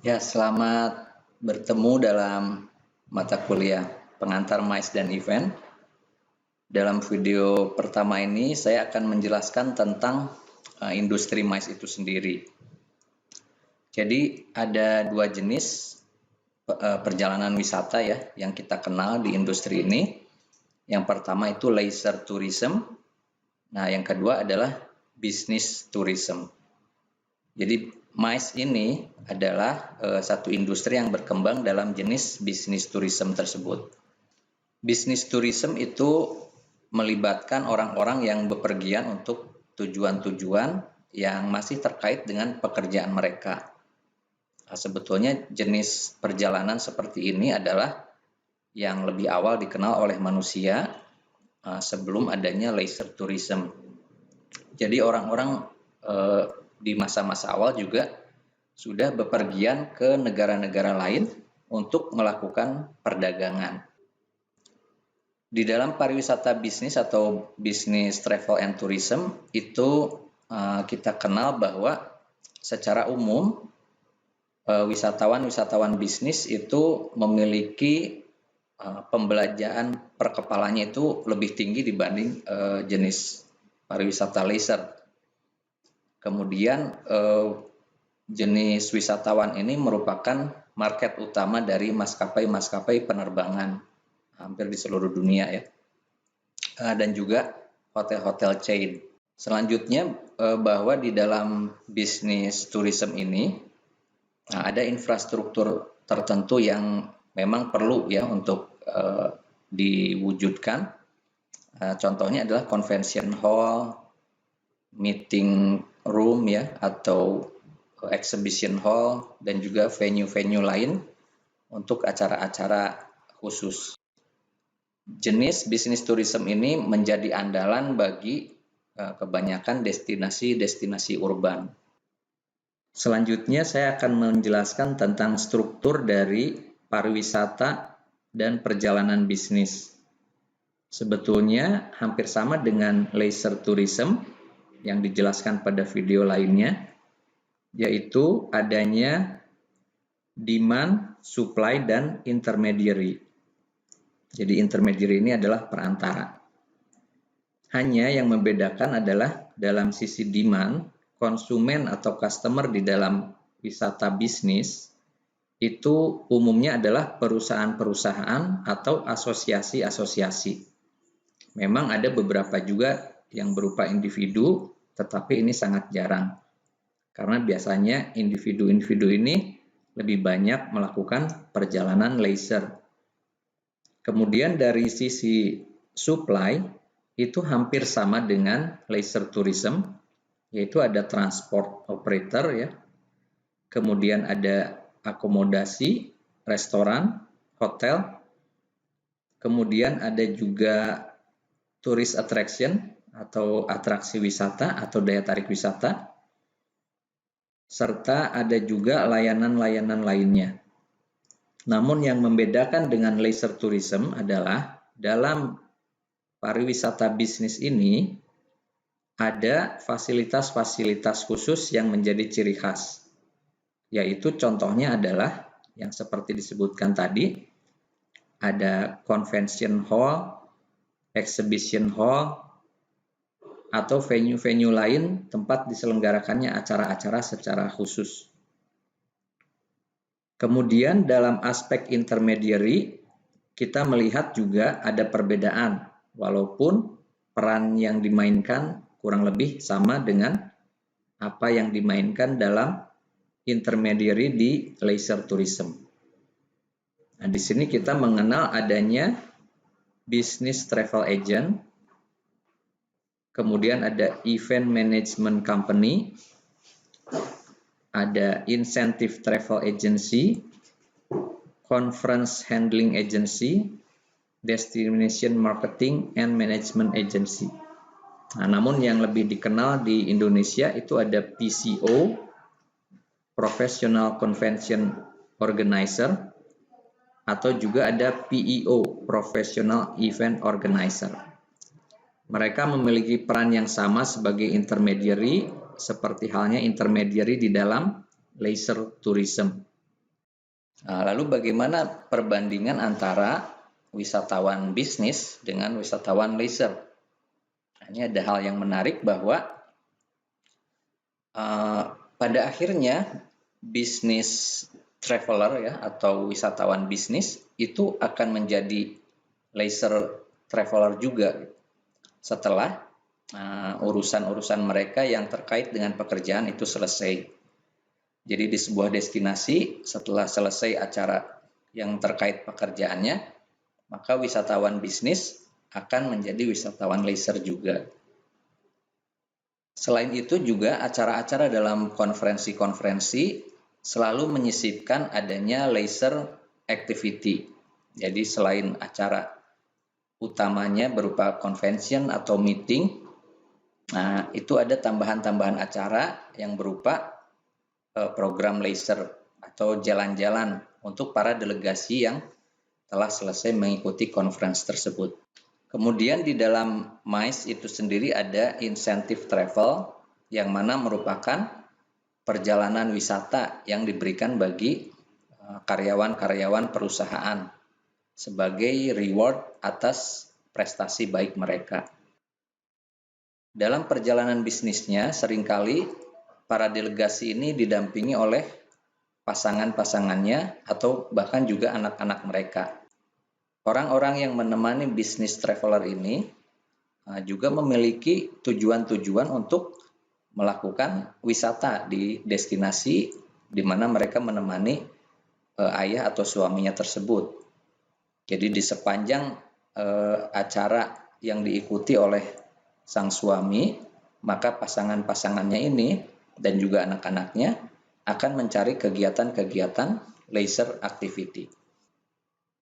Ya, selamat bertemu dalam mata kuliah pengantar MICE dan event. Dalam video pertama ini saya akan menjelaskan tentang industri MICE itu sendiri. Jadi ada dua jenis perjalanan wisata ya yang kita kenal di industri ini. Yang pertama itu leisure tourism. Nah, yang kedua adalah business tourism. Jadi MICE ini adalah satu industri yang berkembang dalam jenis bisnis tourism tersebut. Bisnis tourism itu melibatkan orang-orang yang bepergian untuk tujuan-tujuan yang masih terkait dengan pekerjaan mereka. Nah, sebetulnya jenis perjalanan seperti ini adalah yang lebih awal dikenal oleh manusia sebelum adanya leisure tourism. Jadi orang-orang di masa-masa awal juga sudah bepergian ke negara-negara lain untuk melakukan perdagangan. Di dalam pariwisata bisnis atau bisnis travel and tourism itu kita kenal bahwa secara umum wisatawan bisnis itu memiliki pembelanjaan per kepalanya itu lebih tinggi dibanding jenis pariwisata leisure. Kemudian jenis wisatawan ini merupakan market utama dari maskapai penerbangan hampir di seluruh dunia ya, dan juga hotel-hotel chain. Selanjutnya bahwa di dalam bisnis tourism ini ada infrastruktur tertentu yang memang perlu ya untuk diwujudkan. Contohnya adalah convention hall, meeting room ya, atau exhibition hall, dan juga venue-venue lain untuk acara-acara khusus. Jenis bisnis tourism ini menjadi andalan bagi kebanyakan destinasi-destinasi urban. Selanjutnya saya akan menjelaskan tentang struktur dari pariwisata dan perjalanan bisnis. Sebetulnya hampir sama dengan leisure tourism yang dijelaskan pada video lainnya, yaitu adanya demand, supply, dan intermediary. Jadi intermediary ini adalah perantara. Hanya yang membedakan adalah dalam sisi demand, konsumen atau customer di dalam wisata bisnis itu umumnya adalah perusahaan-perusahaan atau asosiasi-asosiasi. Memang ada beberapa juga yang berupa individu, tetapi ini sangat jarang. Karena biasanya individu-individu ini lebih banyak melakukan perjalanan leisure. Kemudian dari sisi supply itu hampir sama dengan leisure tourism, yaitu ada transport operator ya. Kemudian ada akomodasi, restoran, hotel. Kemudian ada juga tourist attraction atau atraksi wisata atau daya tarik wisata. Serta ada juga layanan-layanan lainnya. Namun yang membedakan dengan leisure tourism adalah dalam pariwisata bisnis ini ada fasilitas-fasilitas khusus yang menjadi ciri khas. Yaitu contohnya adalah yang seperti disebutkan tadi, ada convention hall, exhibition hall, atau venue-venue lain tempat diselenggarakannya acara-acara secara khusus. Kemudian dalam aspek intermediary, kita melihat juga ada perbedaan, walaupun peran yang dimainkan kurang lebih sama dengan apa yang dimainkan dalam intermediary di leisure tourism. Nah, di sini kita mengenal adanya business travel agent, kemudian ada event management company, ada incentive travel agency, conference handling agency, destination marketing and management agency. Nah, namun yang lebih dikenal di Indonesia itu ada PCO, Professional Convention Organizer, atau juga ada PEO, Professional Event Organizer. Mereka memiliki peran yang sama sebagai intermediary, seperti halnya intermediary di dalam leisure tourism. Nah, lalu bagaimana perbandingan antara wisatawan bisnis dengan wisatawan leisure? Nah, ini ada hal yang menarik bahwa pada akhirnya bisnis traveler ya atau wisatawan bisnis itu akan menjadi leisure traveler juga setelah urusan-urusan mereka yang terkait dengan pekerjaan itu selesai. Jadi di sebuah destinasi setelah selesai acara yang terkait pekerjaannya, maka wisatawan bisnis akan menjadi wisatawan leisure juga. Selain itu juga acara-acara dalam konferensi-konferensi selalu menyisipkan adanya leisure activity. Jadi selain acara utamanya berupa convention atau meeting, nah itu ada tambahan-tambahan acara yang berupa program leisure atau jalan-jalan untuk para delegasi yang telah selesai mengikuti conference tersebut. Kemudian di dalam MICE itu sendiri ada insentif travel yang mana merupakan perjalanan wisata yang diberikan bagi karyawan-karyawan perusahaan sebagai reward atas prestasi baik mereka. Dalam perjalanan bisnisnya seringkali para delegasi ini didampingi oleh pasangan-pasangannya atau bahkan juga anak-anak mereka. Orang-orang yang menemani bisnis traveler ini juga memiliki tujuan-tujuan untuk melakukan wisata di destinasi di mana mereka menemani ayah atau suaminya tersebut. Jadi di sepanjang acara yang diikuti oleh sang suami, maka pasangan-pasangannya ini dan juga anak-anaknya akan mencari kegiatan-kegiatan leisure activity.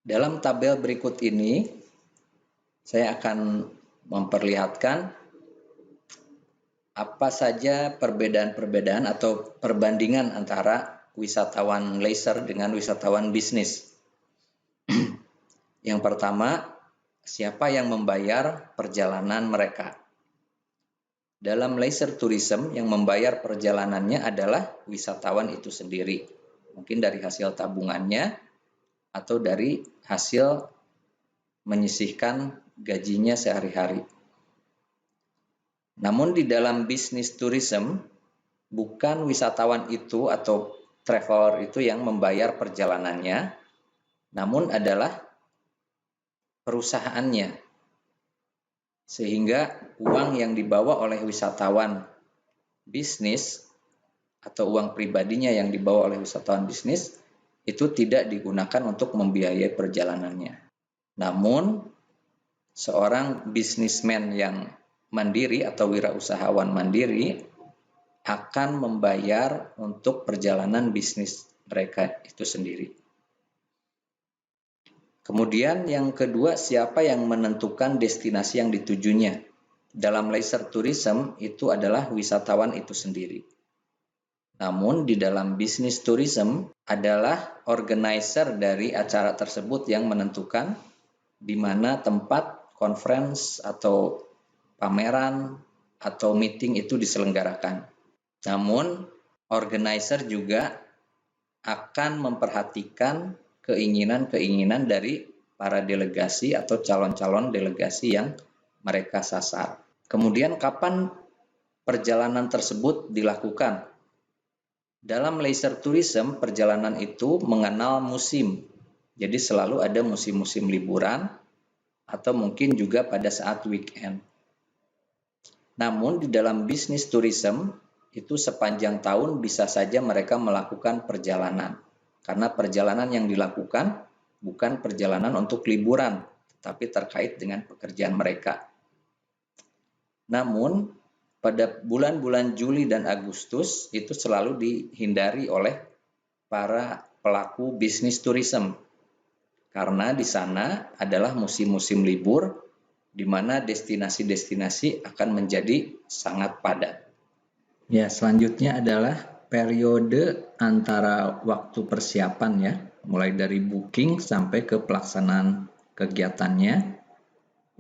Dalam tabel berikut ini, saya akan memperlihatkan apa saja perbedaan-perbedaan atau perbandingan antara wisatawan leisure dengan wisatawan bisnis. Yang pertama, siapa yang membayar perjalanan mereka? Dalam leisure tourism, yang membayar perjalanannya adalah wisatawan itu sendiri. Mungkin dari hasil tabungannya atau dari hasil menyisihkan gajinya sehari-hari. Namun di dalam bisnis tourism, bukan wisatawan itu atau traveler itu yang membayar perjalanannya, namun adalah perusahaannya. Sehingga uang yang dibawa oleh wisatawan bisnis atau uang pribadinya yang dibawa oleh wisatawan bisnis itu tidak digunakan untuk membiayai perjalanannya. Namun, seorang bisnismen yang mandiri atau wirausahawan mandiri akan membayar untuk perjalanan bisnis mereka itu sendiri. Kemudian yang kedua, siapa yang menentukan destinasi yang ditujunya? Dalam leisure tourism itu adalah wisatawan itu sendiri. Namun di dalam bisnis tourism adalah organizer dari acara tersebut yang menentukan di mana tempat conference atau pameran atau meeting itu diselenggarakan. Namun organizer juga akan memperhatikan keinginan-keinginan dari para delegasi atau calon-calon delegasi yang mereka sasar. Kemudian kapan perjalanan tersebut dilakukan? Dalam leisure tourism, perjalanan itu mengenal musim. Jadi selalu ada musim-musim liburan atau mungkin juga pada saat weekend. Namun di dalam bisnis tourism, itu sepanjang tahun bisa saja mereka melakukan perjalanan. Karena perjalanan yang dilakukan bukan perjalanan untuk liburan, tapi terkait dengan pekerjaan mereka. Namun pada bulan-bulan Juli dan Agustus itu selalu dihindari oleh para pelaku bisnis tourism. Karena di sana adalah musim-musim libur di mana destinasi-destinasi akan menjadi sangat padat. Ya, selanjutnya adalah periode antara waktu persiapan ya, mulai dari booking sampai ke pelaksanaan kegiatannya.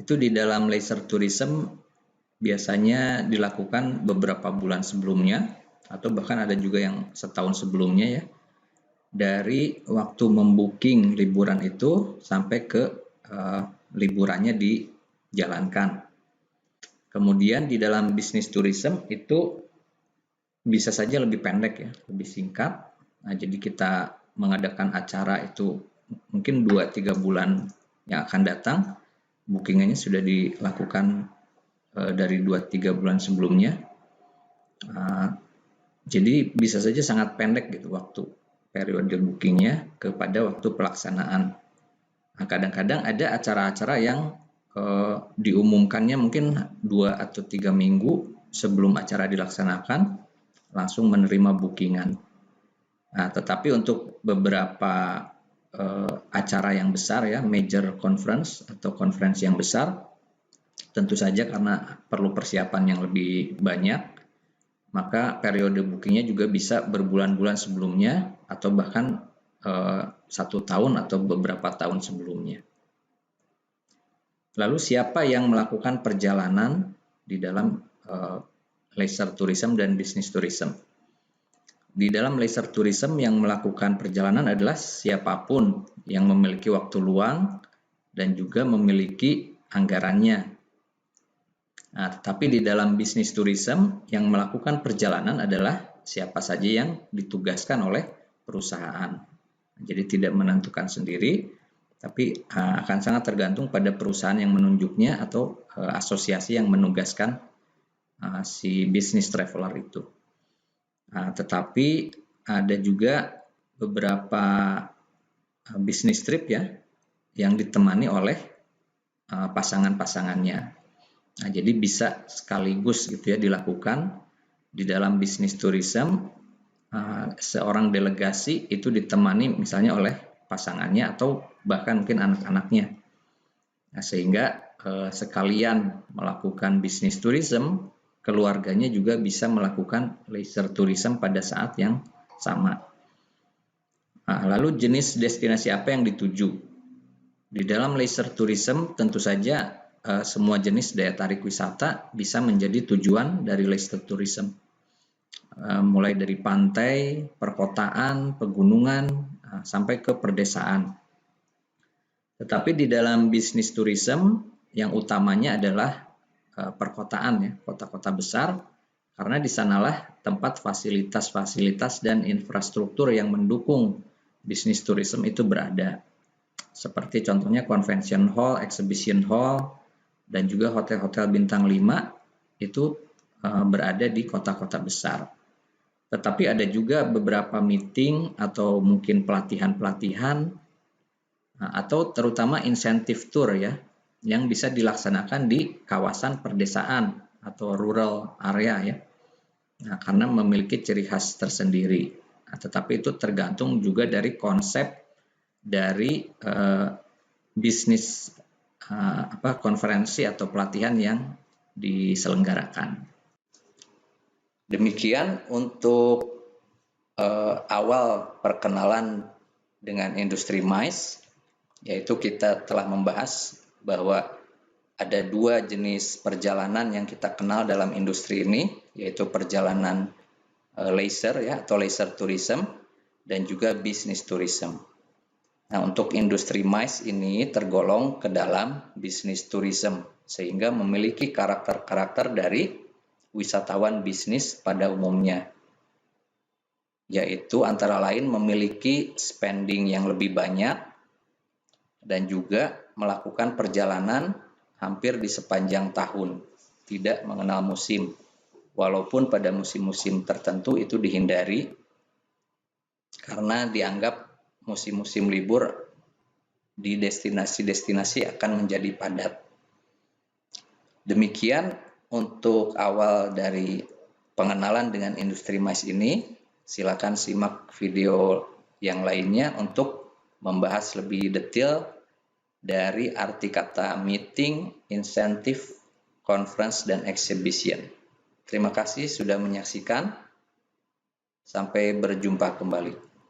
Itu di dalam leisure tourism biasanya dilakukan beberapa bulan sebelumnya atau bahkan ada juga yang setahun sebelumnya ya. dari waktu membooking liburan itu sampai ke liburannya dijalankan. Kemudian di dalam bisnis tourism itu bisa saja lebih pendek ya, lebih singkat. Nah, jadi kita mengadakan acara itu mungkin 2-3 bulan yang akan datang, bookingannya sudah dilakukan dari 2-3 bulan sebelumnya. Jadi bisa saja sangat pendek gitu waktu periode bookingnya kepada waktu pelaksanaan. Nah, kadang-kadang ada acara-acara yang diumumkannya mungkin 2 atau 3 minggu sebelum acara dilaksanakan langsung menerima bookingan. Nah, tetapi untuk beberapa acara yang besar ya, major conference atau konferensi yang besar, tentu saja karena perlu persiapan yang lebih banyak, maka periode bookingnya juga bisa berbulan-bulan sebelumnya atau bahkan 1 tahun atau beberapa tahun sebelumnya. Lalu siapa yang melakukan perjalanan di dalam leisure tourism dan business tourism? Di dalam leisure tourism yang melakukan perjalanan adalah siapapun yang memiliki waktu luang dan juga memiliki anggarannya. Nah, tetapi di dalam business tourism yang melakukan perjalanan adalah siapa saja yang ditugaskan oleh perusahaan. Jadi tidak menentukan sendiri, tapi akan sangat tergantung pada perusahaan yang menunjuknya atau asosiasi yang menugaskan si business traveler itu. Tetapi ada juga beberapa bisnis trip ya yang ditemani oleh pasangan-pasangannya. Nah, jadi bisa sekaligus gitu ya dilakukan di dalam bisnis tourism. Seorang delegasi itu ditemani misalnya oleh pasangannya atau bahkan mungkin anak-anaknya. Nah, sehingga sekalian melakukan bisnis tourism, keluarganya juga bisa melakukan leisure tourism pada saat yang sama. Nah, lalu jenis destinasi apa yang dituju? Di dalam leisure tourism tentu saja semua jenis daya tarik wisata bisa menjadi tujuan dari leisure tourism. Mulai dari pantai, perkotaan, pegunungan, sampai ke perdesaan. Tetapi di dalam bisnis tourism yang utamanya adalah perkotaan ya, kota-kota besar, karena di sanalah tempat fasilitas-fasilitas dan infrastruktur yang mendukung bisnis tourism itu berada. Seperti contohnya convention hall, exhibition hall, dan juga hotel-hotel bintang 5 itu berada di kota-kota besar. Tetapi ada juga beberapa meeting atau mungkin pelatihan-pelatihan atau terutama insentif tour ya, yang bisa dilaksanakan di kawasan perdesaan atau rural area ya. Nah, karena memiliki ciri khas tersendiri. Nah, tetapi itu tergantung juga dari konsep dari bisnis konferensi atau pelatihan yang diselenggarakan. Demikian untuk awal perkenalan dengan industri MICE, yaitu kita telah membahas bahwa ada 2 jenis perjalanan yang kita kenal dalam industri ini, yaitu perjalanan leisure ya atau leisure tourism dan juga business tourism. Nah, untuk industri MICE ini tergolong ke dalam business tourism sehingga memiliki karakter-karakter dari wisatawan bisnis pada umumnya, yaitu antara lain memiliki spending yang lebih banyak dan juga melakukan perjalanan hampir di sepanjang tahun, tidak mengenal musim. Walaupun pada musim-musim tertentu itu dihindari karena dianggap musim-musim libur di destinasi-destinasi akan menjadi padat. Demikian untuk awal dari pengenalan dengan industri MICE ini. Silakan simak video yang lainnya untuk membahas lebih detail dari arti kata meeting, insentif, conference, dan exhibition. Terima kasih sudah menyaksikan. Sampai berjumpa kembali.